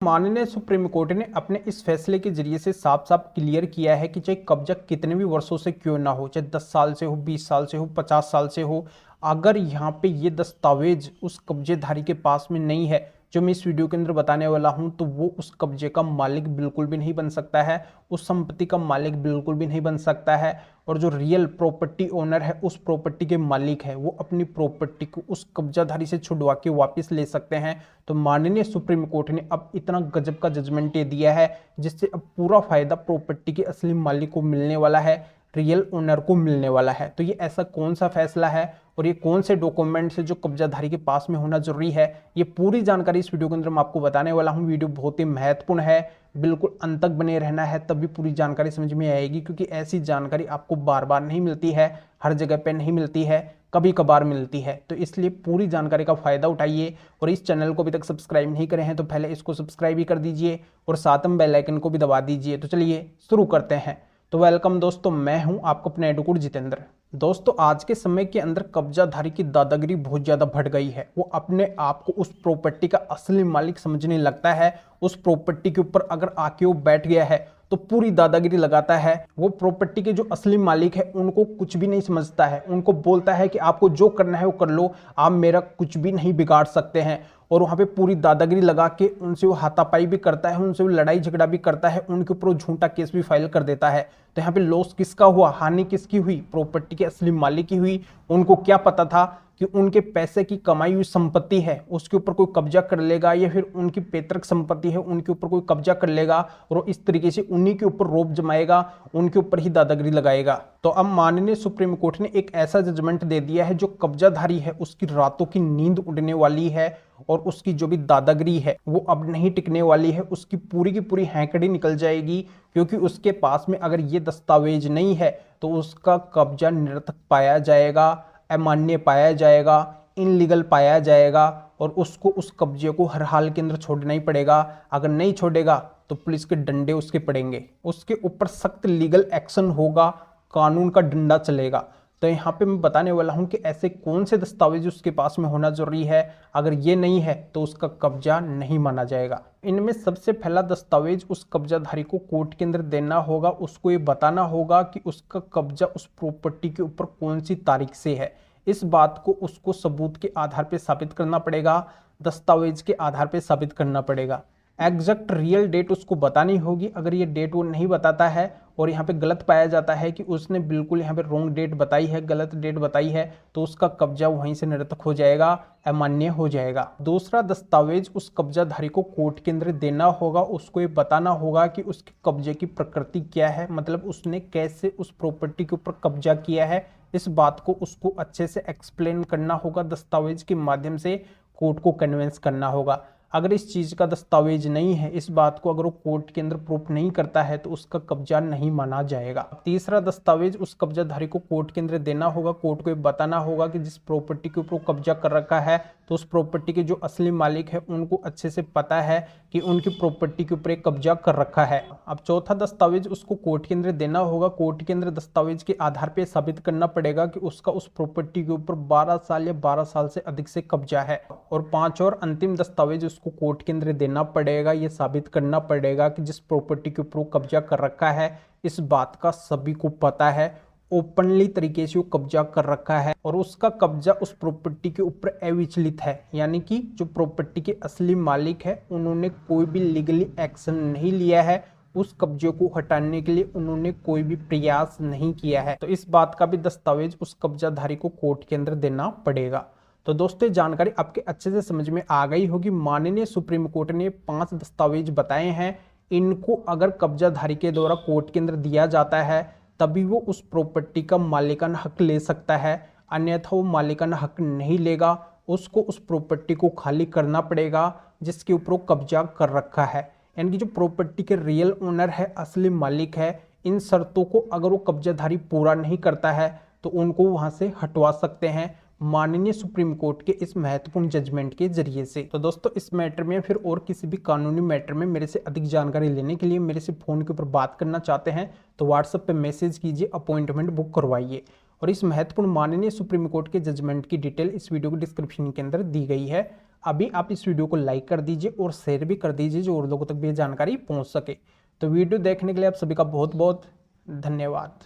माननीय supreme court ने अपने इस फैसले के जरिए से साफ साफ क्लियर किया है कि चाहे कब्जा कितने भी वर्षों से क्यों ना हो, चाहे 10 साल से हो, 20 साल से हो, 50 साल से हो, अगर यहाँ पे ये दस्तावेज उस कब्जेधारी के पास में नहीं है जो मैं इस वीडियो के अंदर बताने वाला हूं, तो वो उस कब्जे का मालिक बिल्कुल भी नहीं बन सकता है, उस संपत्ति का मालिक बिल्कुल भी नहीं बन सकता है। और जो रियल प्रॉपर्टी ओनर है, उस प्रॉपर्टी के मालिक है, वो अपनी प्रॉपर्टी को उस कब्जाधारी से छुड़वा के वापस ले सकते हैं। तो माननीय सुप्रीम कोर्ट ने अब इतना गजब का जजमेंट ये दिया है जिससे अब पूरा फायदा प्रॉपर्टी के असली मालिक को मिलने वाला है, रियल ओनर को मिलने वाला है। तो ये ऐसा कौन सा फैसला है और ये कौन से डॉक्यूमेंट्स है जो कब्जाधारी के पास में होना जरूरी है, ये पूरी जानकारी इस वीडियो के अंदर मैं आपको बताने वाला हूँ। वीडियो बहुत ही महत्वपूर्ण है, बिल्कुल अंत तक बने रहना है, तभी पूरी जानकारी समझ में आएगी, क्योंकि ऐसी जानकारी आपको बार बार नहीं मिलती है, हर जगह पे नहीं मिलती है, कभी कभार मिलती है। तो इसलिए पूरी जानकारी का फायदा उठाइए और इस चैनल को अभी तक सब्सक्राइब नहीं करे हैं तो पहले इसको सब्सक्राइब भी कर दीजिए और साथ में बेल आइकन को भी दबा दीजिए। तो चलिए शुरू करते हैं। तो वेलकम दोस्तों, मैं हूं आपको अपना एडवोकेट जितेंद्र। दोस्तों, आज के समय के अंदर कब्जाधारी की दादागिरी बहुत ज्यादा बढ़ गई है। वो अपने आप को उस प्रॉपर्टी का असली मालिक समझने लगता है। उस प्रॉपर्टी के ऊपर अगर आके वो बैठ गया है तो पूरी दादागिरी लगाता है। वो प्रॉपर्टी के जो असली मालिक है उनको कुछ भी नहीं समझता है, उनको बोलता है कि आपको जो करना है वो कर लो, आप मेरा कुछ भी नहीं बिगाड़ सकते हैं। और वहाँ पे पूरी दादागिरी लगा के उनसे वो हाथापाई भी करता है, उनसे वो लड़ाई झगड़ा भी करता है, उनके ऊपर वो झूठा केस भी फाइल कर देता है। तो यहाँ पे लॉस किसका हुआ, हानि किसकी हुई? प्रॉपर्टी के असली मालिक की हुई। उनको क्या पता था कि उनके पैसे की कमाई हुई संपत्ति है उसके ऊपर कोई कब्जा कर लेगा, या फिर उनकी पैतृक संपत्ति है उनके ऊपर कोई कब्जा कर लेगा और इस तरीके से उन्हीं के ऊपर रौब जमाएगा, उनके ऊपर ही दादागिरी लगाएगा। तो अब माननीय सुप्रीम कोर्ट ने एक ऐसा जजमेंट दे दिया है जो कब्जाधारी है उसकी रातों की नींद उड़ने वाली है और उसकी जो भी दादागिरी है वो अब नहीं टिकने वाली है। उसकी पूरी की पूरी हैंकड़ी निकल जाएगी, क्योंकि उसके पास में अगर ये दस्तावेज नहीं है तो उसका कब्जा निरर्थक पाया जाएगा, अमान्य पाया जाएगा, इनलीगल पाया जाएगा और उसको उस कब्जे को हर हाल के अंदर छोड़ना ही पड़ेगा। अगर नहीं छोड़ेगा तो पुलिस के डंडे उसके पड़ेंगे, उसके ऊपर सख्त लीगल एक्शन होगा, कानून का डंडा चलेगा। तो यहाँ पे मैं बताने वाला हूँ कि ऐसे कौन से दस्तावेज उसके पास में होना जरूरी है, अगर ये नहीं है तो उसका कब्जा नहीं माना जाएगा। इनमें सबसे पहला दस्तावेज उस कब्जाधारी को कोर्ट के अंदर देना होगा, उसको ये बताना होगा कि उसका कब्जा उस प्रॉपर्टी के ऊपर कौन सी तारीख से है। इस बात को उसको सबूत के आधार पर साबित करना पड़ेगा, दस्तावेज के आधार पर साबित करना पड़ेगा। एग्जैक्ट रियल डेट उसको बतानी होगी। अगर ये डेट वो नहीं बताता है और यहाँ पे गलत पाया जाता है कि उसने बिल्कुल यहाँ पे रॉन्ग डेट बताई है, गलत डेट बताई है, तो उसका कब्जा वहीं से निरर्थक हो जाएगा, अमान्य हो जाएगा। दूसरा दस्तावेज उस कब्जाधारी को कोर्ट के अंदर देना होगा, उसको ये बताना होगा कि उसके कब्जे की प्रकृति क्या है, मतलब उसने कैसे उस प्रॉपर्टी के ऊपर कब्जा किया है। इस बात को उसको अच्छे से एक्सप्लेन करना होगा, दस्तावेज के माध्यम से कोर्ट को कन्विंस करना होगा। अगर इस चीज का दस्तावेज नहीं है, इस बात को अगर वो कोर्ट के अंदर प्रूफ नहीं करता है तो उसका कब्जा नहीं माना जाएगा। तीसरा दस्तावेज उस कब्जाधारी को कोर्ट के अंदर देना होगा, कोर्ट को बताना होगा कि जिस प्रॉपर्टी के ऊपर कब्जा कर रखा है तो उस प्रॉपर्टी के जो असली मालिक है उनको अच्छे से पता है कि उनकी प्रॉपर्टी के ऊपर एक कब्जा कर रखा है। अब चौथा दस्तावेज उसको कोर्ट के अंदर देना होगा, कोर्ट के अंदर दस्तावेज के आधार पर साबित करना पड़ेगा कि उसका उस प्रॉपर्टी के ऊपर 12 साल या 12 साल से अधिक से कब्जा है। और 5 और अंतिम दस्तावेज को कोर्ट के अंदर देना पड़ेगा, ये साबित करना पड़ेगा कि जिस प्रॉपर्टी के ऊपर कब्जा कर रखा है इस बात का सभी को पता है, ओपनली तरीके से वो कब्जा कर रखा है और उसका कब्जा उस प्रॉपर्टी के ऊपर अविचलित है, यानी कि जो प्रॉपर्टी के असली मालिक है उन्होंने कोई भी लीगली एक्शन नहीं लिया है, उस कब्जे को हटाने के लिए उन्होंने कोई भी प्रयास नहीं किया है। तो इस बात का भी दस्तावेज उस कब्जाधारी को कोर्ट के अंदर देना पड़ेगा। तो दोस्तों, जानकारी आपके अच्छे से समझ में आ गई होगी। माननीय सुप्रीम कोर्ट ने 5 दस्तावेज बताए हैं, इनको अगर कब्जाधारी के द्वारा कोर्ट के अंदर दिया जाता है तभी वो उस प्रॉपर्टी का मालिकाना हक ले सकता है, अन्यथा वो मालिकाना हक नहीं लेगा। उसको उस प्रॉपर्टी को खाली करना पड़ेगा जिसके ऊपर वो कब्जा कर रखा है, यानी कि जो प्रॉपर्टी के रियल ओनर है, असली मालिक है, इन शर्तों को अगर वो कब्जाधारी पूरा नहीं करता है तो उनको वहां से हटवा सकते हैं माननीय सुप्रीम कोर्ट के इस महत्वपूर्ण जजमेंट के जरिए से। तो दोस्तों, इस मैटर में फिर और किसी भी कानूनी मैटर में मेरे से अधिक जानकारी लेने के लिए मेरे से फोन के ऊपर बात करना चाहते हैं तो व्हाट्सएप पे मैसेज कीजिए, अपॉइंटमेंट बुक करवाइए। और इस महत्वपूर्ण माननीय सुप्रीम कोर्ट के जजमेंट की डिटेल इस वीडियो के डिस्क्रिप्शन के अंदर दी गई है। अभी आप इस वीडियो को लाइक कर दीजिए और शेयर भी कर दीजिए जो और लोगों तक भी ये जानकारी पहुंच सके। तो वीडियो देखने के लिए आप सभी का बहुत बहुत धन्यवाद।